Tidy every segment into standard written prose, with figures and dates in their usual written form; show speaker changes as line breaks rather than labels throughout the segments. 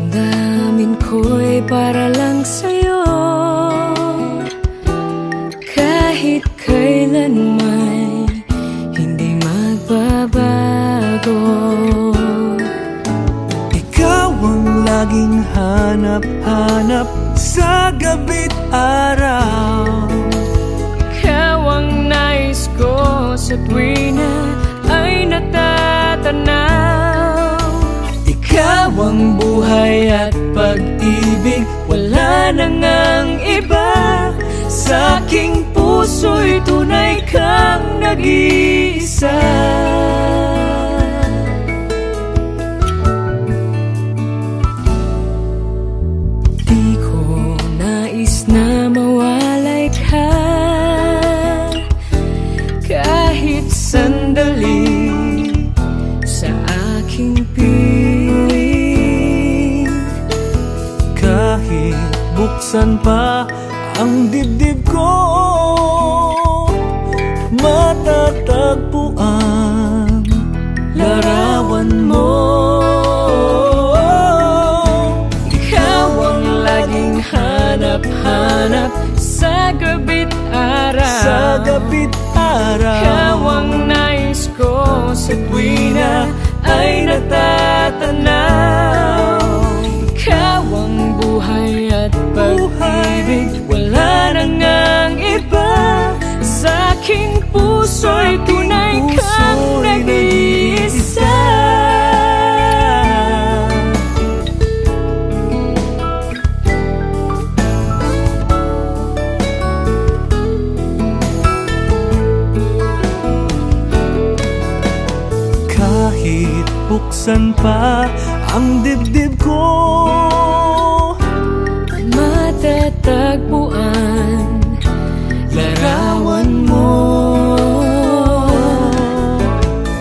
Damdamin ko'y para lang sa'yo, kahit kailan may hindi magbabago.
Ikaw ang laging hanap-hanap sa gabi't araw.
Ikaw ang nais ko sa tuwing na ay natatanaw.
Ikaw ang buhay at pag-ibig, wala nang ang iba. Sa aking puso'y tunay kang nag-iisa.
Di ko nais na mawalay ka kahit sandali sa aking piling.
Kahit buksan pa ang dibdib ko, matatagpuan larawan mo.
Ikaw ang laging hanap-hanap sa gabi't araw.
Sa gabi't araw.
Ikaw ang nais ko sa tuwing na ay natatanaw. Ikaw ang buhay at pag-ibig, wala nang ang iba. Sa aking puso'y tunay kang nag-iisa.
Kahit buksan pa ang dibdib ko,
matatagpuan larawan mo.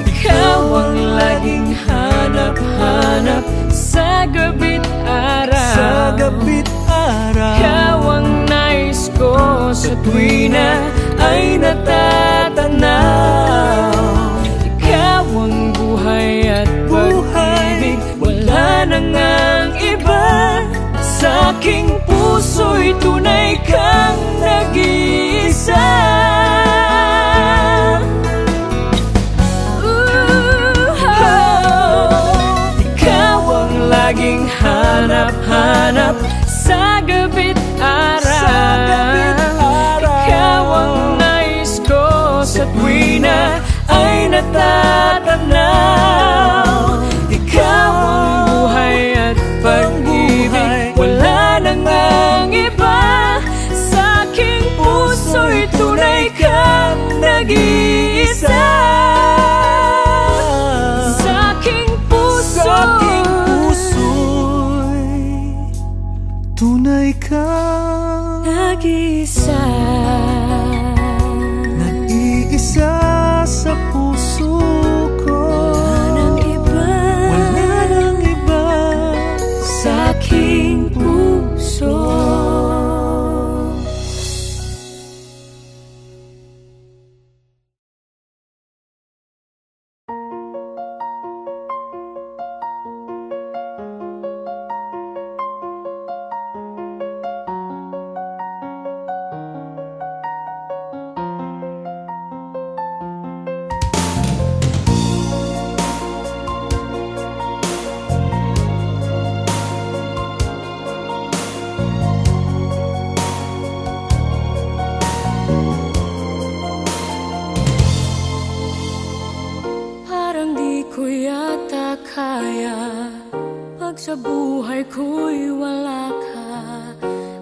Ikaw ang laging hanap-hanap sa gabi't araw.
sa gabi't araw.
Ikaw ang nais ko sa tuwing na ay natatanaw. Ikaw ang buhay at pag-ibig, wala nang ang iba. Sa aking puso'y tunay kang nag-iisa. Ikaw ang laging hanap-hanap sa gabi't araw. Ikaw ang nais ko sa tuwing na ay natatanaw. Ikaw ang buhay at pag-ibig, wala nang ang iba. Sa aking puso'y tunay kang nag-iisa. Sa aking puso'y
tunay kang
nag-iisa.
Nag-iisa sa puso ko.
Wala nang iba sa aking puso. Parang di ko yata kaya pag sa buhay ko'y wala ka.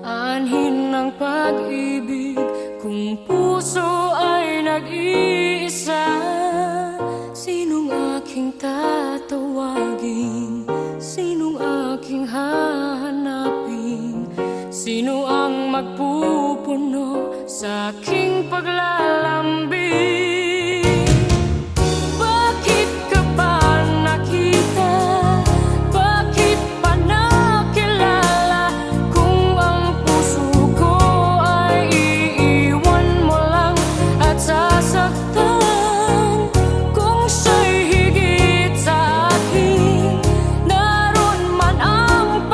Anhin ng pag-ibig kung puso ay nag-iisa. Sinong aking tatawagin? Sinong aking hahanapin? Sino ang magpupuno sa aking paglalambing? Bakit ka ba nakita? Bakit pa nakilala? Kung ang puso ko ay iiwan mo lang at sasaktan. Kung siya'y higit sa akin, naroon man ang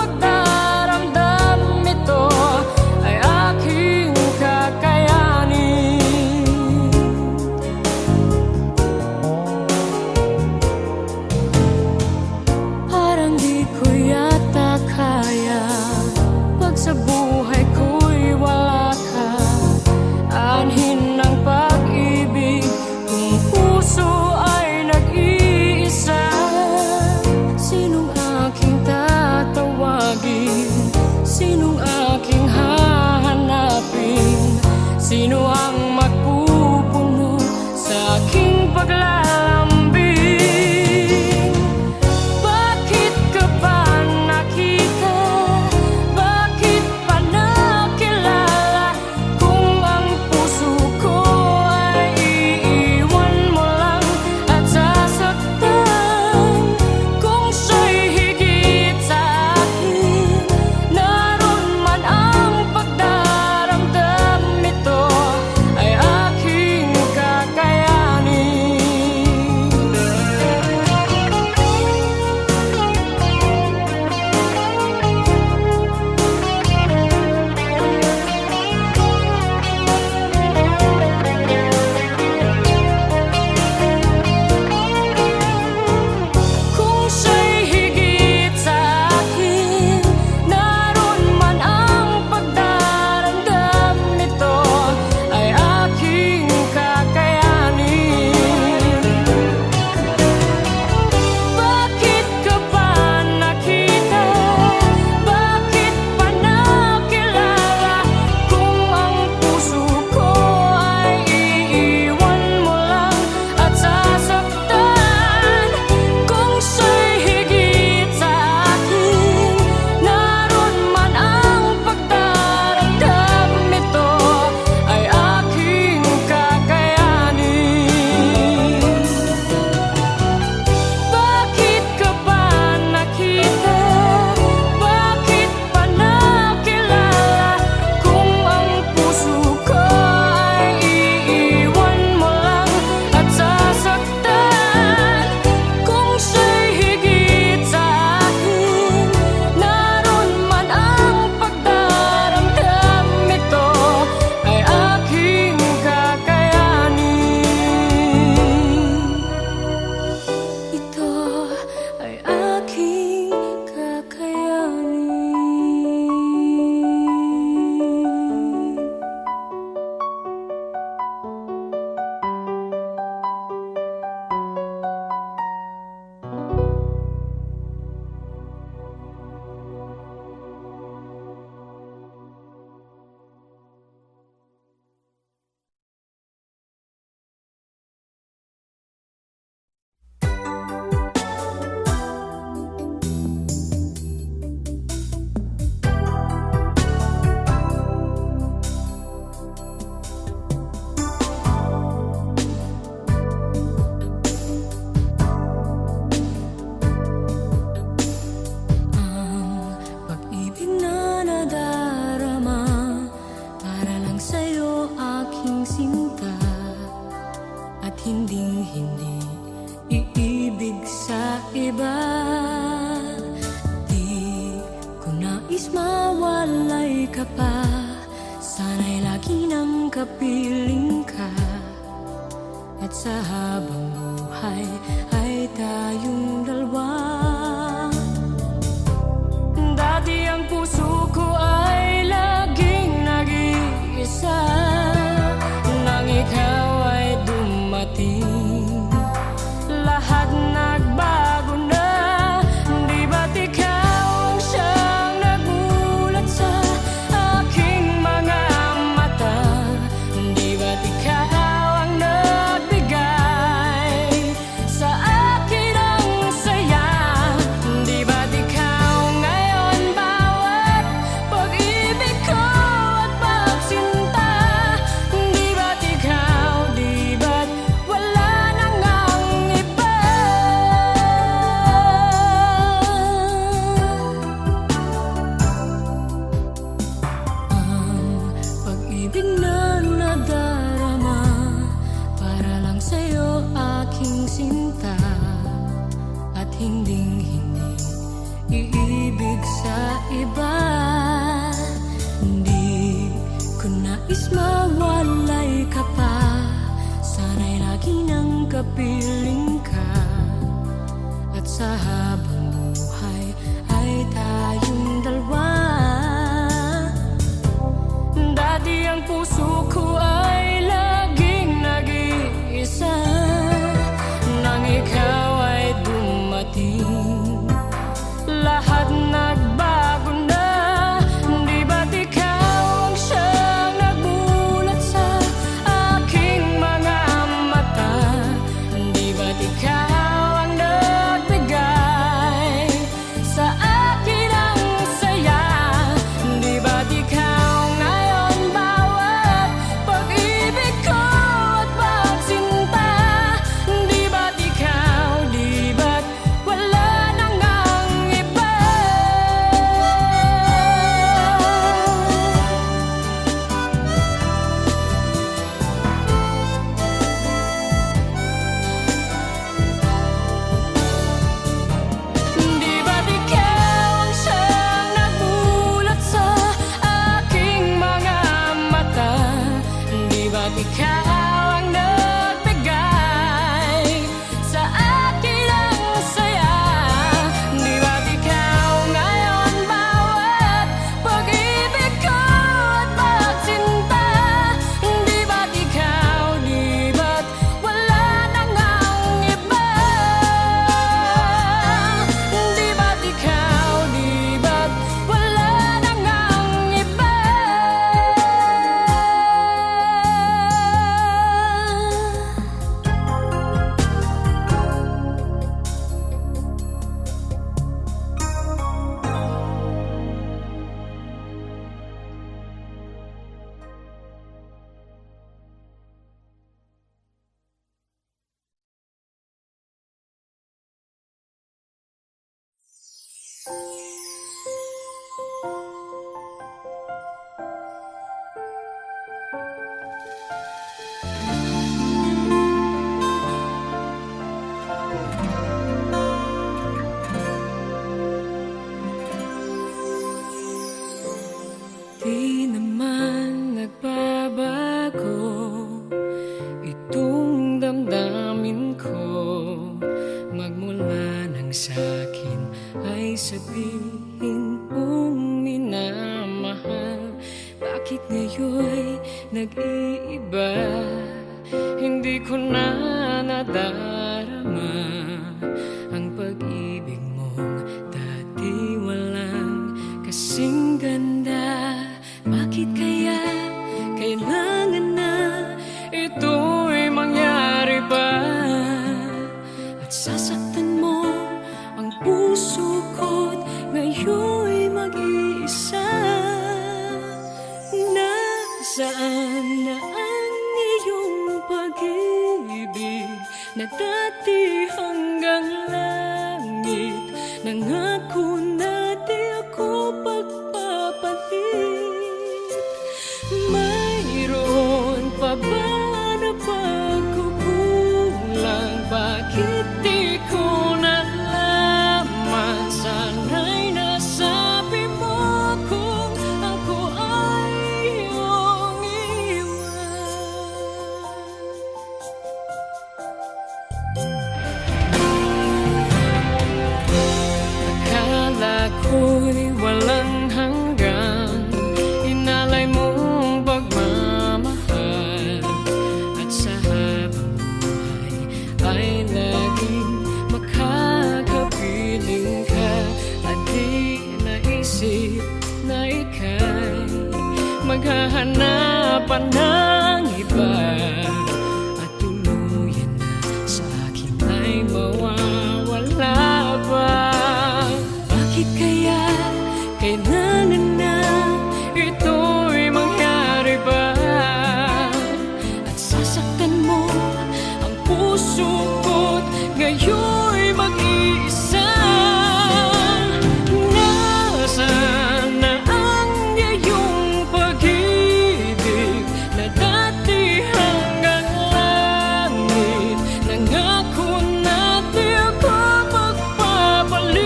nais mawalay ka pa, sana'y lagi nang kapiling ka. At sa habang buhay ay tayong dalawa. Dati ang puso ko ay laging nag-iisa, nang ikaw ay dumating, lahat nagbago na. Di ba't ikaw ang siyang nagulat sa aking mga mata? Di ba't ikaw ang nagbigay sa akin ang saya? Di ba't ikaw ngayon bawat pag-ibig ko at pagsinta? Di ba't ikaw, di ba't wala nang ang iba? Ang pag-ibig na nadarama para lang sa'yo aking sinta, at hinding-hindi iibig sa iba. Hindi ko nais mawalay ka pa, sana'y lagi nang kapiling ka. At sa habang buhay ay tayong dalawa. Dati ang puso ko ay laging nag-iisa, nang ikaw ay dumating, lahat nagbago na. Di ba't ikaw ang siyang nagulat sa aking mga mata? Di ba't ikaw ang nagbigay sa akin ang saya? Di ba't ikaw ngayon bawat pag-ibig ko at pagsinta? Di ba't ikaw, di ba't wala nang ang iba? Di ba't ikaw ang siyang nagulat sa aking mga mata? Di ba't ikaw ang nagbigay sa akin ang saya? Di ba't ikaw ngayon bawat pag-ibig ko at pagsinta? Di ba't ikaw, di ba't wala nang ang iba? Di ba't ikaw, di ba't wala nang ang iba? Di naman nagbabago itong damdamin ko, magmula nang sa'kin ay sabihin mong minamahal. Bakit ngayon'y nag-iiba? Hindi ko na nadarama ang pag-ibig mong dati walang kasing ganda. Bakit kaya kailangan na ito'y mangyari pa? At sasaktan mo ang puso ko't ngayon'y mag-iisa. Nasaan na ang iyong pag-ibig na dati hanggang langit? Nangako na di ako pagpapalit. Mayroon pa ba na pagkukulang? Bakit di ko nalaman? Sana'y nasabi mo isip na ika'y maghahanapan ng iba at tuluyan na sa akin ay mawawala ba? Bakit kaya kailangan na ito'y mangyari ba? At sasaktan mo ang puso ko't ngayon'y mag-iisa. Nasaan na ang iyong pag-ibig na dati hanggang langit? Nangako na di ako magpapalit.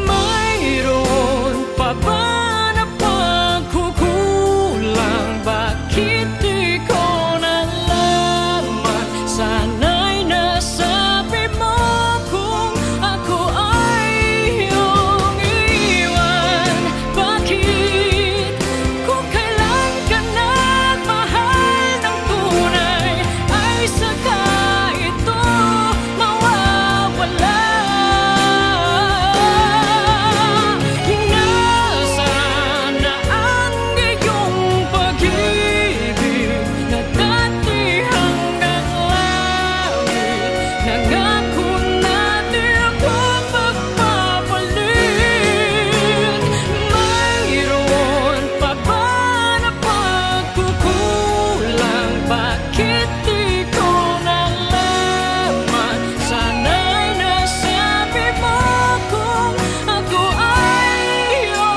Mayroon pa ba na pagkukulang? Bakit di ko nalaman? Sana'y nasabi mo kung ako ay iyong iwan. Bakit kung kailan ka nagmahal ng tunay ay saka ito mawawala? Nasaan na ang iyong pag-ibig na dati hanggang langit? Nangako na di ako magpapalit. Mayroon pa ba na pagkukulang? Bakit di ko nalaman? Sana'y nasabi mo kung ako ay iyong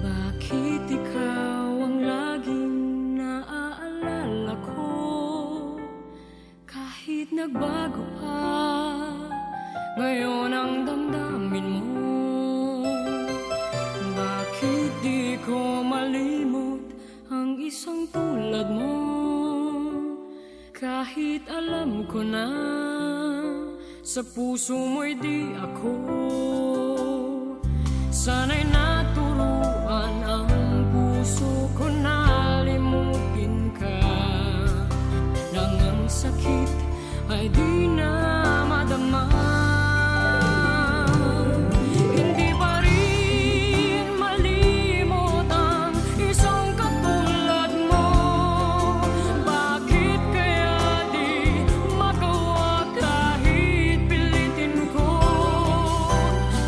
Bakit ikaw ang laging naaalala ko? Kahit nagbago pa, ngayon ang damdamin mo. Bakit di ko malimot ang isang tulad mo? Kahit alam ko na sa puso mo'y di ako. Sana'y naturuan ang puso ko na limutin ka, nang ang sakit ay di na madama. Hindi pa rin malimot ang isang katulad mo. Bakit kaya di magawa kahit pilitin ko?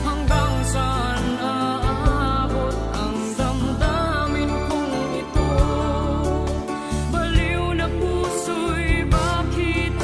Hanggang saan aabot ang damdamin kong ito? Baliw na puso'y bakit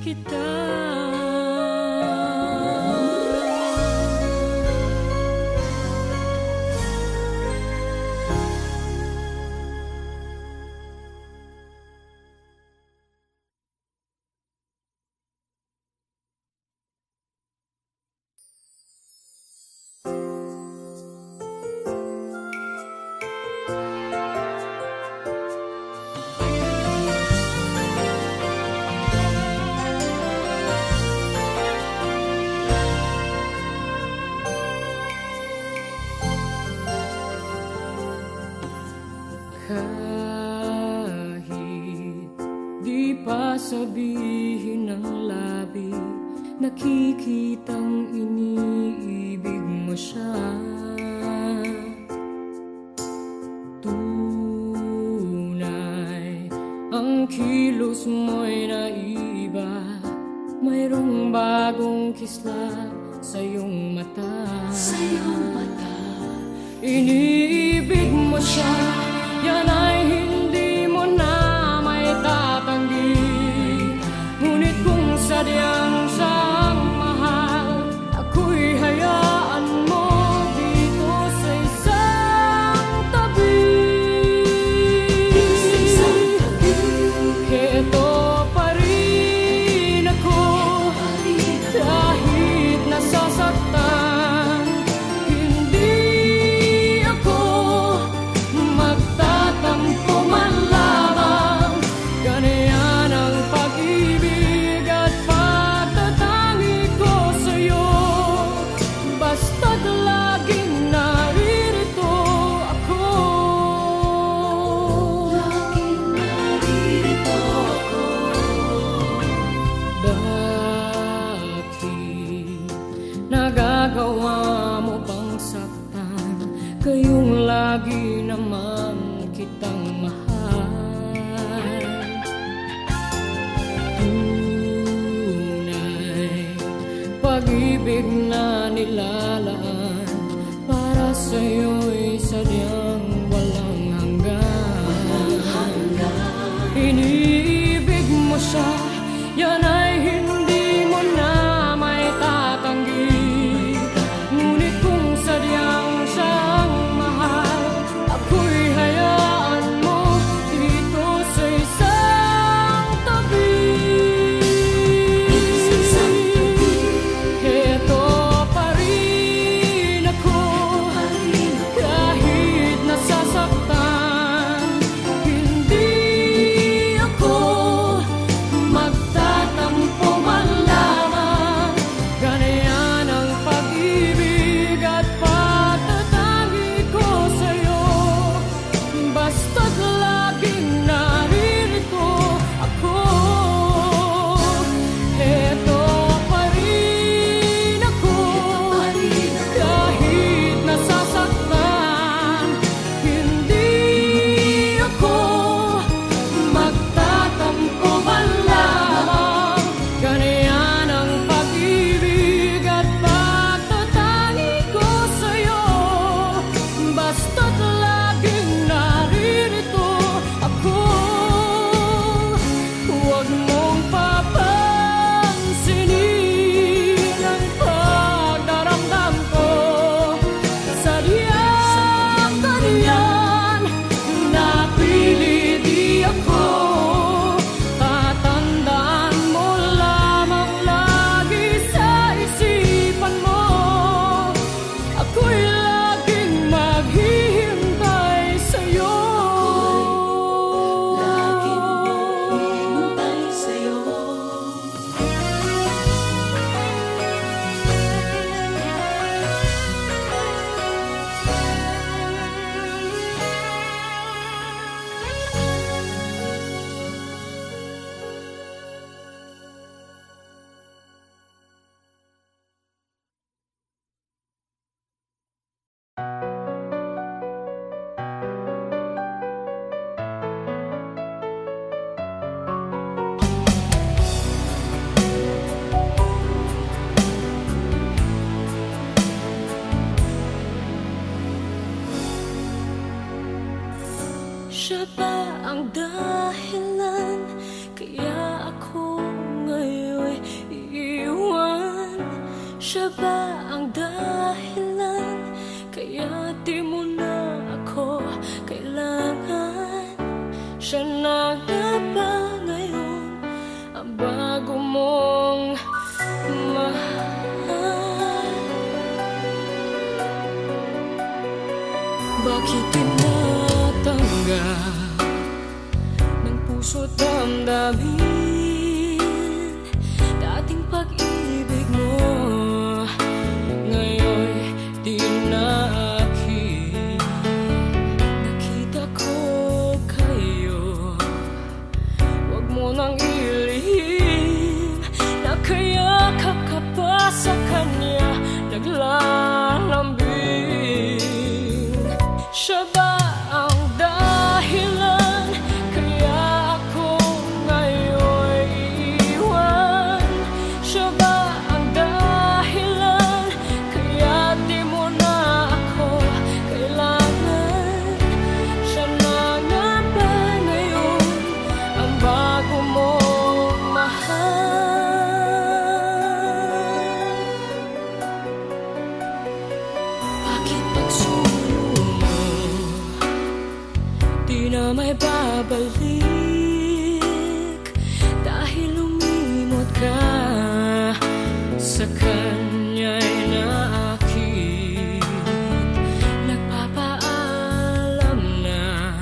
kita.
Sabihin ng labi, nakikitang iniibig mo siya. Tunay, ang kilos mo'y naiba, mayroong bagong kislap sa iyong mata. Iniibig mo siya, yan ay hindi mo na may tatanggi. Ngunit kung sadyang siyang mahal, ako'y hayaan mo dito sa isang tabi. Heto pa rin ako, kahit nasasaktan. Hindi ako magtatampo man lamang. Ganyan ang pag-ibig at pagtatangi ko sa'yo. Basta't laging naririto ako. Bakit nagagawa mo pang saktan? Kayong lagi naman kitang mahal. Tunay, pag-ibig na nilalaan para sa'yo'y sadyang walang hanggan. Iniibig mo siya, yan ay hindi mo na may tatanggi. Ngunit kung sadyang siyang mahal, ako'y hayaan mo dito sa isang tabi. Heto pa rin ako, kahit nasasaktan. Hindi ako magtatampo man lamang. Ganyan ang pag-ibig at pagtatangi ko sa'yo. Basta't laging naririto ako. Heto pa rin ako, kahit nasasaktan. Hindi ako magtatampo man lamang. Ganyan ang pag-ibig at pagtatangi ko sa'yo. Basta't laging naririto ako. Huwag mong papansinin ang pagdaramdam ko. Sadyang ganyan, napili di ako. Tatandaan mo lamang lagi sa isipan mo. Ako'y laging maghihintay sa'yo. Siya ba ang dahilan kaya ako ngayon
Siya ba ang dahilan kaya di mo na ako kailangan? Siya na nga ba ngayon ang bago mong mahal? Bakit tinatanggap ng puso't damdamin dating pag-ibig mo? Ngayon di na akin. Nakita ko kayo, wag mo nang ilihim. Nakayakap ka pa sa kanya, naglalambing. Siya ba ang dahilan kaya ako ngayon iiwan? Siya ba ang dahilan kaya di mo na ako kailangan? Siya na nga ba ngayon ang bago mong mahal? Bakit pagsulo mo di na may babalik? Dahil lumimot ka sa kanya'y naakit. Nagpapaalam na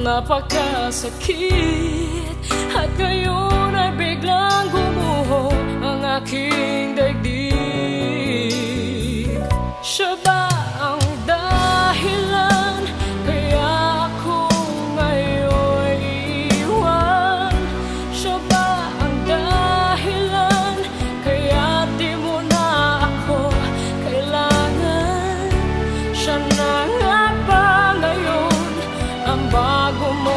napakasakit. At ngayon ay biglang gumuho ang aking daigdig. Siya ba ang dahilan kaya ako ngayon iiwan? Siya ba ang dahilan kaya di mo na ako kailangan? Siya na nga ba ngayon ang bago mo?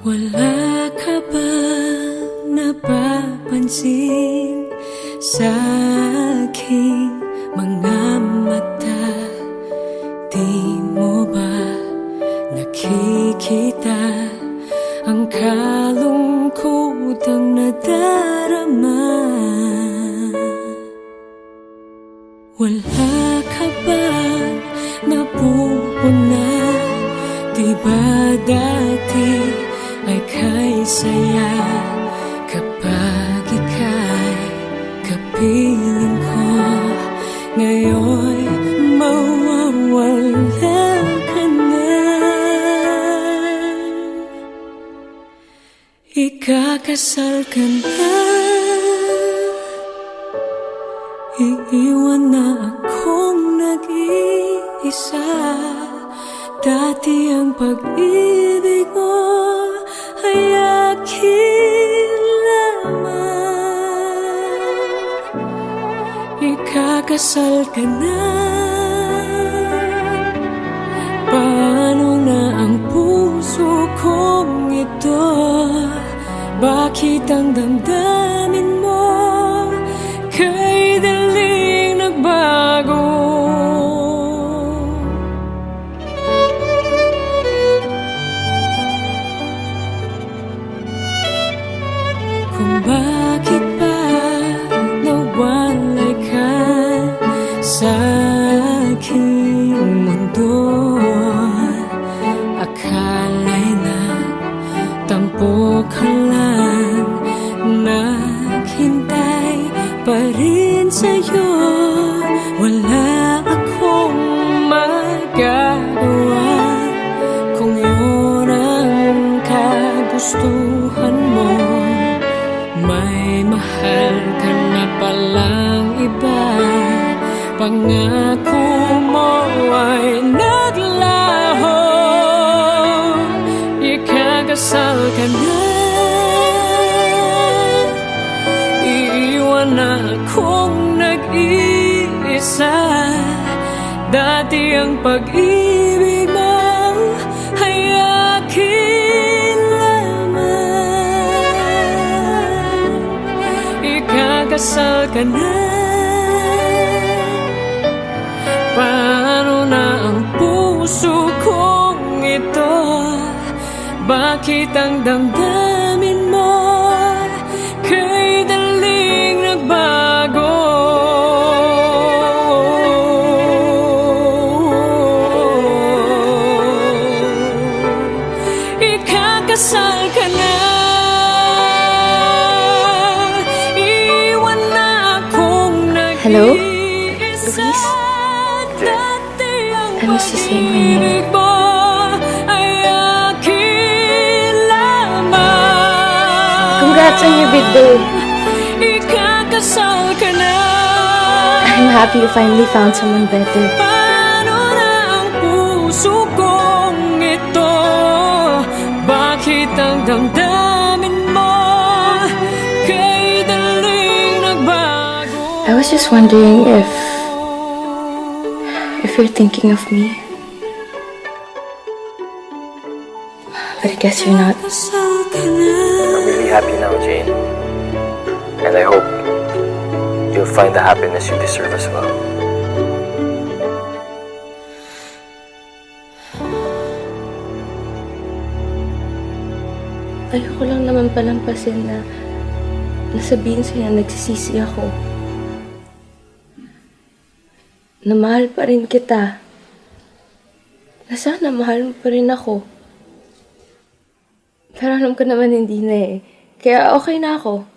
Wala ka ba napapansin sa aking mga mata? Di mo ba nakikita ang kalungkotang nadarama? Wala ka ba napupuna? Di ba dati ay kay saya kapag ika'y kapiling ko? Ngayon mawawala ka na. Ikakasal ka na, iiwan na akong nag-iisa. Dati ang pag-ibig mo ay akin lamang. Ikakasal ka na, paano na ang puso kong ito? Bakit ang damdamin mo kay daling nagbago? pangako mo ay naglaho. Ikakasal ka na, iiwan na akong nag-iisa. Dati ang pag-ibig mo ay akin lamang. Ikakasal ka na, paano na ang puso kong ito? Bakit ang damdamin mo kay daling nagbago? Ikakasal ka na, iwan na akong nag-iisa.
Hello? Luis? I miss you saying my name. Congrats on your big day.
Ikakasal ka na,
I'm happy you finally found someone better.
paano na ang puso kong ito? Bakit ang damdamin mo kay daling nagbago?
I was just wondering if you're thinking of me. But I guess you're not.
I'm really happy now, Jane. And I hope you'll find the happiness you deserve as well.
Ayoko lang naman palampasin na nasabihin sa'yo na nagsisisi ako. Na mahal pa rin kita. Na sana mahal mo pa rin ako. Pero alam ko naman hindi na eh. Kaya okay na ako.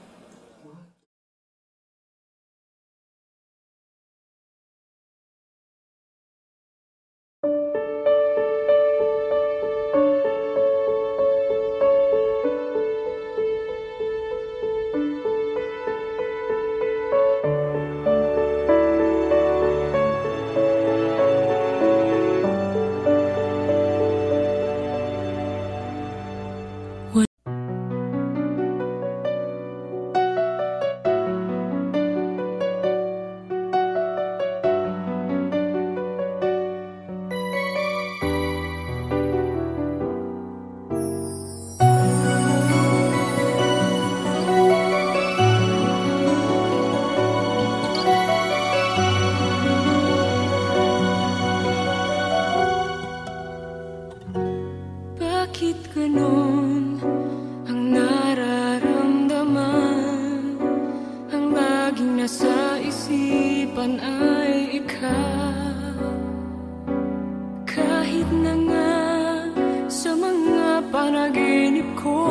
Bakit ganon ang nararamdaman? Ang laging nasa isipan ay ikaw. Kahit na nga sa mga panaginip ko,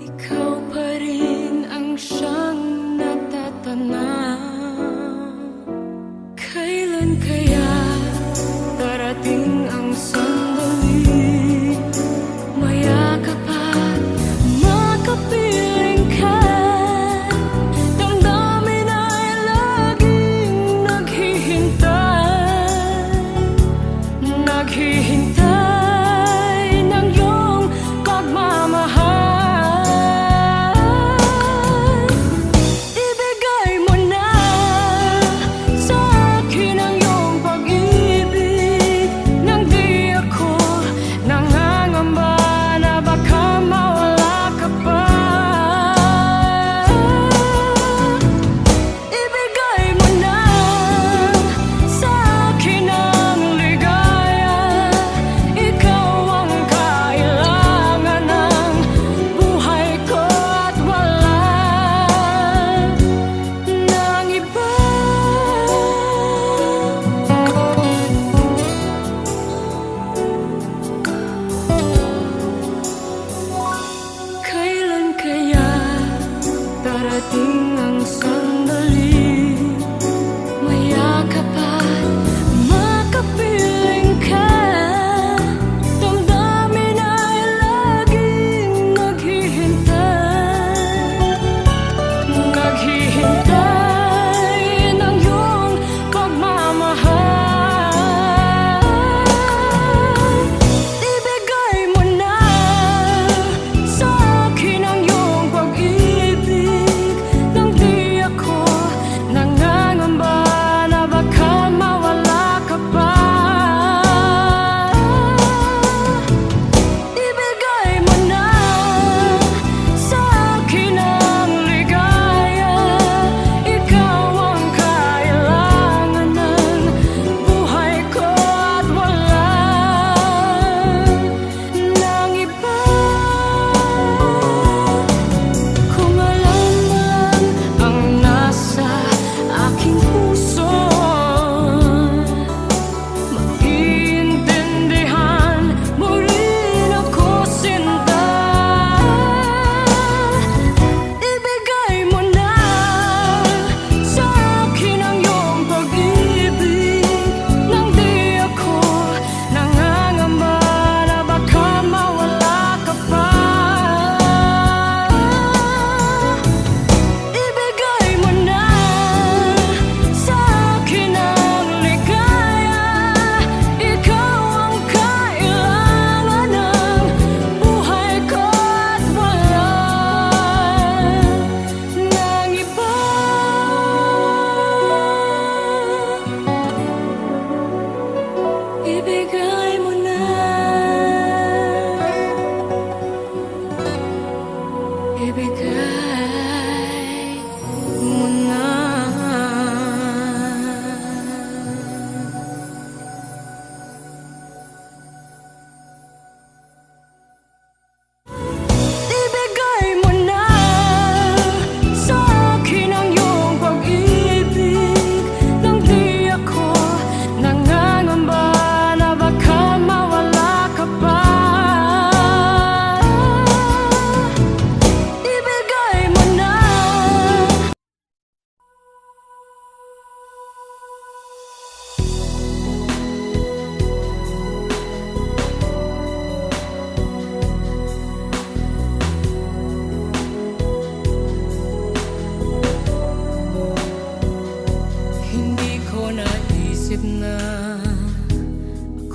ikaw pa rin ang siyang natatanaw. Kailan kaya darating ang sandali? Mayakap at makapiling ka. Damdamin ay laging naghihintay. Naghihintay ng iyong pagmamahal. Ibigay mo na sa akin ang iyong pag-ibig. Nang di ako nangangamba na baka mawala ka pa. Ibigay mo na sa akin ang ligaya.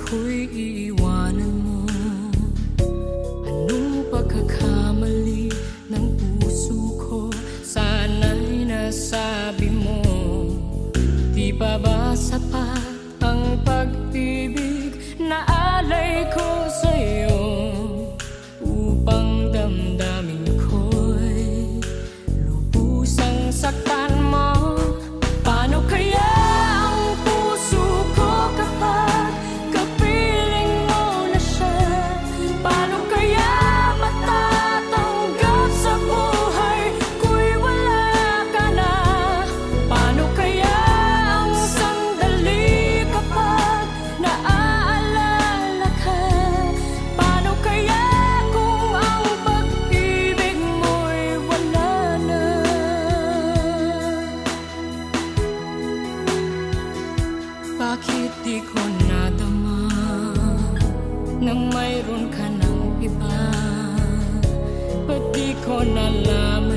ako'y iiwanan mo. Anong pagkakamali ng puso ko? Sana'y nasabi mo. Di pa ba sapat ang pag-ibig na alay ko sa'yo, upang damdamin ko'y lubusang saktan mo? Paano kaya ang puso ko kapag kapiling mo na siya? Paano kaya matatanggap sa buhay ko'y wala ka na? Paano kaya ang sandali kapag naaalala ka? Paano kaya kung ang pag-ibig mo'y wala na? Bakit di ko nadama nang mayroon ka ng iba? Ba't di ko nalaman